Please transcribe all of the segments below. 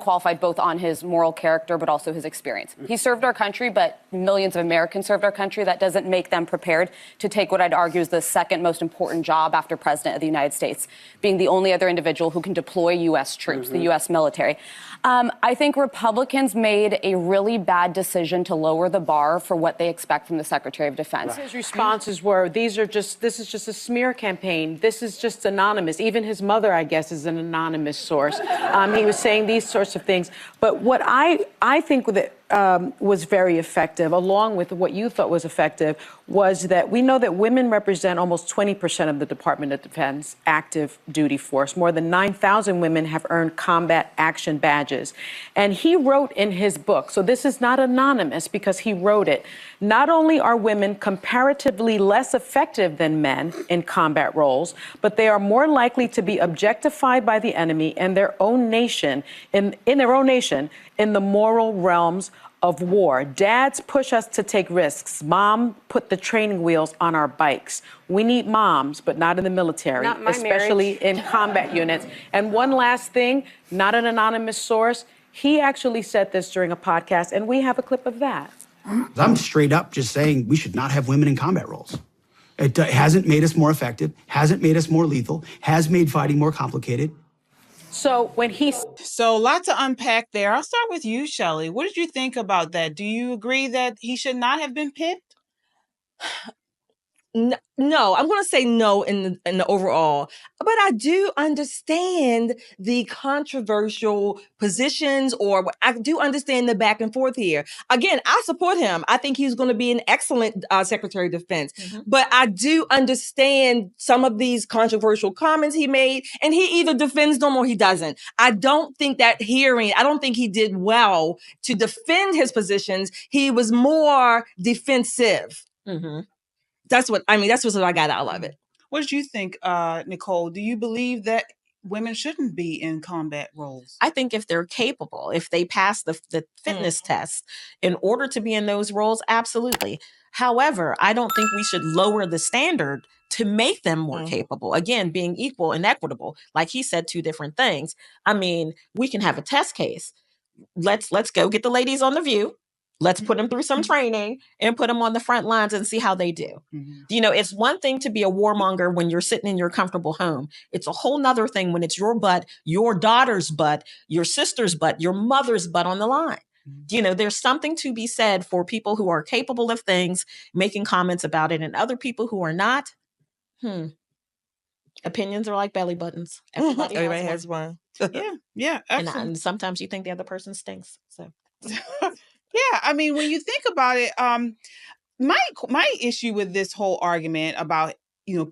qualified both on his moral character but also his experience. He served our country, but millions of Americans served our country. That doesn't make them prepared to take what I'd argue is the second most important job after President of the United States, being the only other individual who can deploy U.S. troops, the U.S. military. I think Republicans made a really bad decision to lower the bar for what they expect from the Secretary of Defense. His responses were, this is just a smear campaign. This is just anonymous. Even his mother, I guess, is an anonymous source. He was saying these sorts of things. But what I think that was very effective, along with what you thought was effective, was that we know that women represent almost 20% of the Department of Defense active duty force. More than 9,000 women have earned combat action badges. And he wrote in his book, so this is not anonymous because he wrote it, not only are women comparatively less effective than men in combat roles, but they are more likely to be objectified by the enemy and their own nation, in their own nation, in the moral realms of war. Dads push us to take risks. Mom put the training wheels on our bikes. We need moms, but not in the military, especially in combat units. And one last thing, not an anonymous source, he actually said this during a podcast, and we have a clip of that. I'm straight up just saying we should not have women in combat roles. It hasn't made us more effective, hasn't made us more lethal, has made fighting more complicated. So when So a lot to unpack there. I'll start with you, Shelley. What did you think about that? Do you agree that he should not have been picked? No, I'm going to say no in the overall, but I do understand the controversial positions, or I do understand the back and forth here. Again, I support him. I think he's going to be an excellent Secretary of Defense, but I do understand some of these controversial comments he made, and he either defends them or he doesn't. I don't think he did well to defend his positions. He was more defensive. That's what I got out of it. What did you think, Nicole? Do you believe that women shouldn't be in combat roles? I think if they're capable, if they pass the fitness test in order to be in those roles, absolutely. However, I don't think we should lower the standard to make them more capable. Again, being equal and equitable. Like he said, two different things. I mean, we can have a test case. Let's go get the ladies on The View. Let's put them through some training and put them on the front lines and see how they do. You know, it's one thing to be a warmonger when you're sitting in your comfortable home. It's a whole nother thing when it's your butt, your daughter's butt, your sister's butt, your mother's butt on the line. You know, there's something to be said for people who are capable of things, making comments about it, and other people who are not. Opinions are like belly buttons. Everybody has one. Yeah, and sometimes you think the other person stinks. So. Yeah, I mean, when you think about it, my issue with this whole argument about,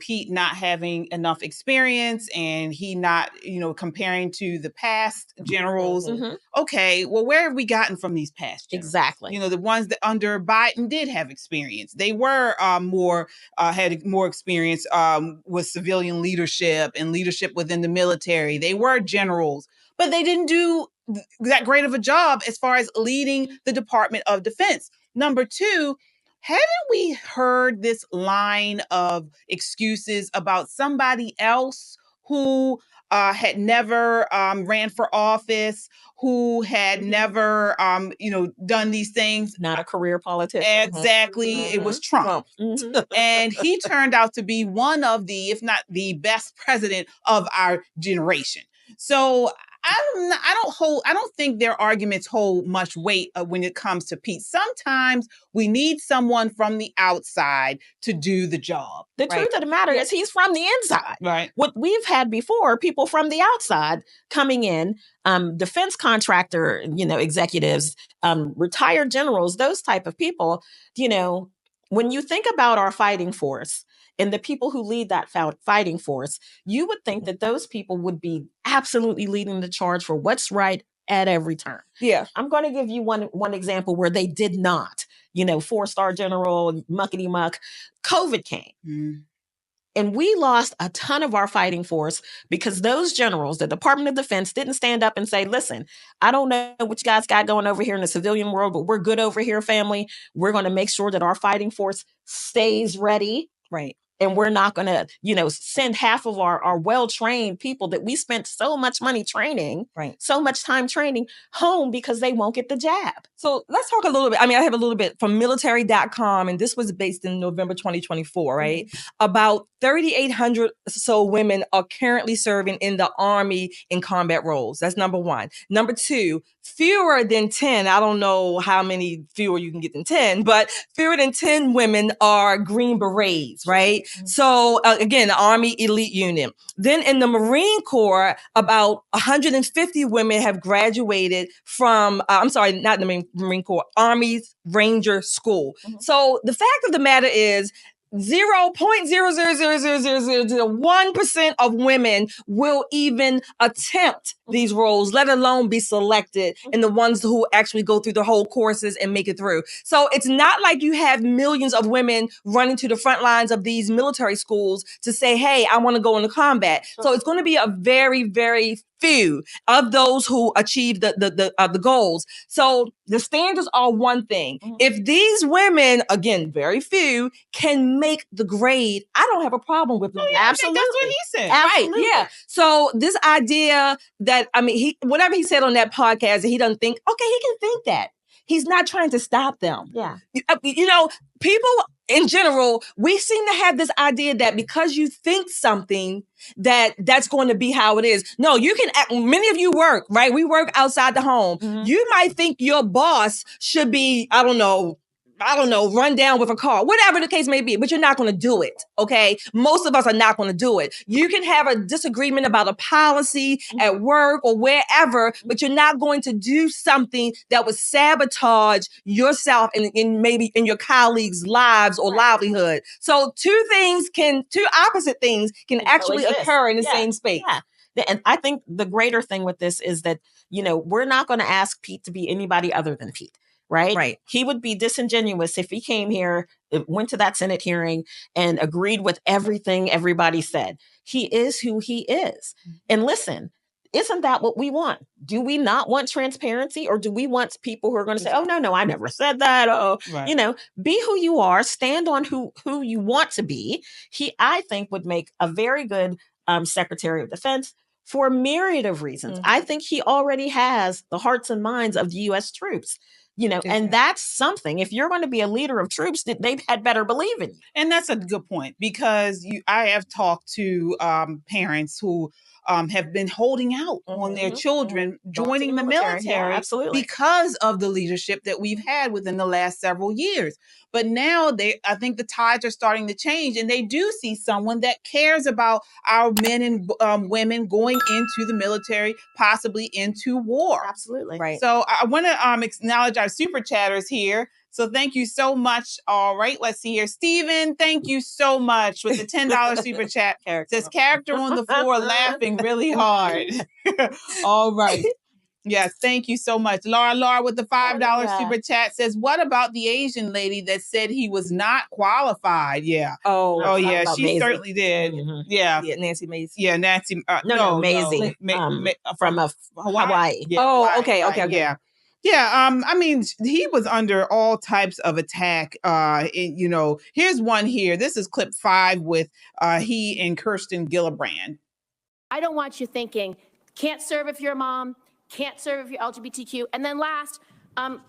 Pete not having enough experience and he not, comparing to the past generals. Okay, well, where have we gotten from these past generals? Exactly. The ones that under Biden did have experience. They were had more experience with civilian leadership and leadership within the military. They were generals, but they didn't do that great of a job as far as leading the Department of Defense. Number two, haven't we heard this line of excuses about somebody else who had never ran for office, who had never, done these things? Not a career politician. Exactly. It was Trump. And he turned out to be one of the, if not the best president of our generation. So I don't think their arguments hold much weight when it comes to Pete. Sometimes we need someone from the outside to do the job. The truth of the matter is he's from the inside. Right. What we've had before, people from the outside coming in, defense contractor, executives, retired generals, those type of people, when you think about our fighting force, and the people who lead that fighting force, you would think that those people would be absolutely leading the charge for what's right at every turn. Yeah. I'm going to give you one example where they did not. 4-star general, muckety muck. COVID came. And we lost a ton of our fighting force because those generals, the Department of Defense, didn't stand up and say, listen, I don't know what you guys got going over here in the civilian world, but we're good over here, family. We're going to make sure that our fighting force stays ready. Right. and we're not going to, send half of our well-trained people that we spent so much money training, so much time training, home because they won't get the jab. So let's talk a little bit. I have a little bit from military.com, and this was based in November 2024, right? Mm-hmm. About 3,800 so women are currently serving in the Army in combat roles. That's number one. Number two, fewer than 10. I don't know how many fewer you can get than 10, but fewer than 10 women are Green Berets, right? Mm-hmm. So again, the Army elite unit. Then in the Marine Corps, about 150 women have graduated from, not the Marine Corps, Army's Ranger School. Mm-hmm. So the fact of the matter is 0.0000001% of women will even attempt these roles, let alone be selected, and the ones who actually go through the whole courses and make it through. So it's not like you have millions of women running to the front lines of these military schools to say, hey, I want to go into combat. So it's going to be a very, very few of those who achieve the goals. So the standards are one thing. Mm-hmm. If these women, again, very few, can make the grade, I don't have a problem with them. Oh, yeah, absolutely. That's what he said. Absolutely. Right, yeah. So this idea that, whatever he said on that podcast, he doesn't think, okay, he can think that. He's not trying to stop them. Yeah. People in general, we seem to have this idea that because you think something, that's going to be how it is. No, you can, many of you work, right? We work outside the home. Mm-hmm. You might think your boss should be, I don't know, run down with a car, whatever the case may be, but you're not going to do it, okay? Most of us are not going to do it. You can have a disagreement about a policy at work or wherever, but you're not going to do something that would sabotage yourself and maybe in your colleagues' lives or livelihood. So two opposite things can actually occur in the same space. Yeah. And I think the greater thing with this is that, we're not going to ask Pete to be anybody other than Pete. Right. He would be disingenuous if he came here, went to that Senate hearing and agreed with everything everybody said. He is who he is. And listen, isn't that what we want? Do we not want transparency, or do we want people who are going to say, oh, no, I never said that. Oh, be who you are, stand on who you want to be. He, I think, would make a very good Secretary of Defense for a myriad of reasons. Mm-hmm. I think he already has the hearts and minds of the U.S. troops. And that's something. If you're going to be a leader of troops, they had better believe in you. And that's a good point, because I have talked to parents who have been holding out on their children joining the military absolutely, because of the leadership that we've had within the last several years. But now I think the tides are starting to change, and they do see someone that cares about our men and women going into the military, possibly into war. Absolutely. Right. So I want to acknowledge our super chatters here. So thank you so much. All right, let's see here. Stephen, thank you so much with the $10 super chat. Says character on the floor laughing really hard. All right. Yes, thank you so much. Laura with the $5 super chat says, what about the Asian lady that said he was not qualified? Yeah. Oh yeah, she Maisie. Certainly did. Mm-hmm. Yeah. Nancy Mazie. Yeah, Nancy. No, Maisie. From Hawaii. Yeah, Hawaii. Okay. Yeah. Yeah, he was under all types of attack. Here's one here. This is clip 5 with he and Kirsten Gillibrand. I don't want you thinking, can't serve if you're a mom, can't serve if you're LGBTQ, and then last,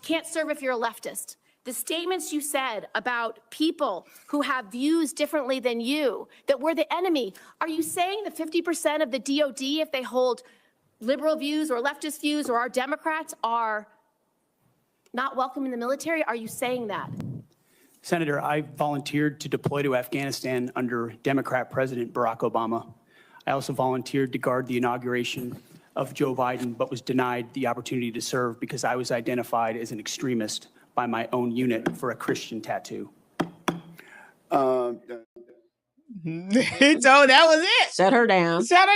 can't serve if you're a leftist. The statements you said about people who have views differently than you, that we're the enemy, are you saying that 50% of the DOD, if they hold liberal views or leftist views, or our Democrats are not welcome in the military? Are you saying that? Senator, I volunteered to deploy to Afghanistan under Democrat President Barack Obama. I also volunteered to guard the inauguration of Joe Biden, but was denied the opportunity to serve because I was identified as an extremist by my own unit for a Christian tattoo. So that was it. Shut her down. Shut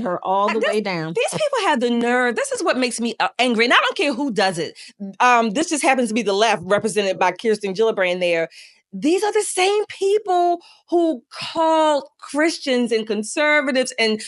her all the way down. These people have the nerve. This is what makes me angry. And I don't care who does it. This just happens to be the left represented by Kirsten Gillibrand there. These are the same people who called Christians and conservatives and,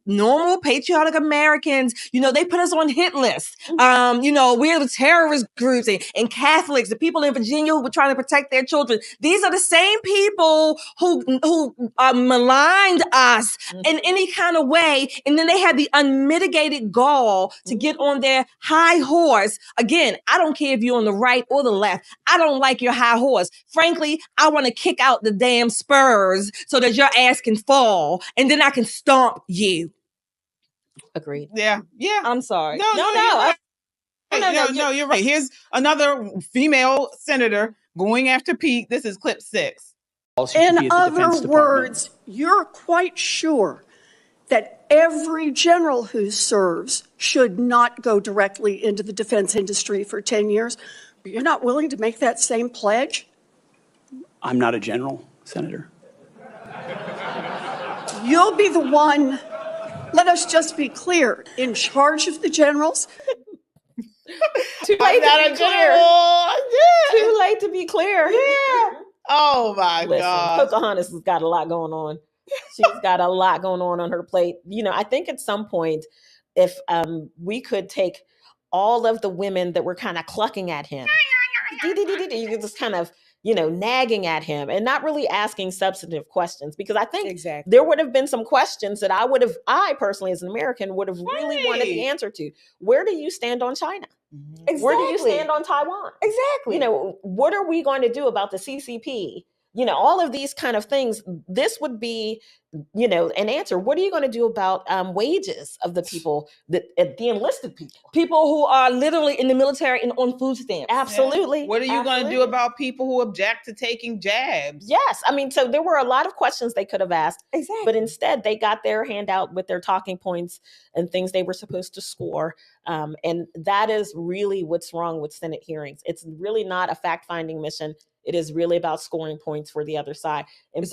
normal patriotic Americans, they put us on hit lists. We're the terrorist groups and Catholics, the people in Virginia who were trying to protect their children. These are the same people who maligned us in any kind of way. And then they had the unmitigated gall to get on their high horse. Again, I don't care if you're on the right or the left. I don't like your high horse. Frankly, I want to kick out the damn spurs so that your ass can fall and then I can stomp you. Agreed. Yeah. I'm sorry. No, you're right. Here's another female senator going after Pete. This is clip 6. In other words, you're quite sure that every general who serves should not go directly into the defense industry for 10 years. But you're not willing to make that same pledge? I'm not a general, Senator. You'll be the one, let us just be clear, in charge of the generals. Too late to be clear. Too late to be clear. Yeah. Oh my God. Pocahontas has got a lot going on. She's got a lot going on her plate. I think at some point, if we could take all of the women that were kind of clucking at him, you could just kind of, nagging at him and not really asking substantive questions, because I think there would have been some questions that I personally as an American would have really wanted the answer to. Where do you stand on China? Exactly. Where do you stand on Taiwan? Exactly. What are we going to do about the CCP? All of these kind of things. This would be, an answer. What are you going to do about wages of the people, the enlisted people? People who are literally in the military and on food stamps. Absolutely. Yeah. What are you going to do about people who object to taking jabs? Yes. So there were a lot of questions they could have asked. Exactly. But instead, they got their handout with their talking points and things they were supposed to score. And that is really what's wrong with Senate hearings. It's really not a fact-finding mission. It is really about scoring points for the other side. And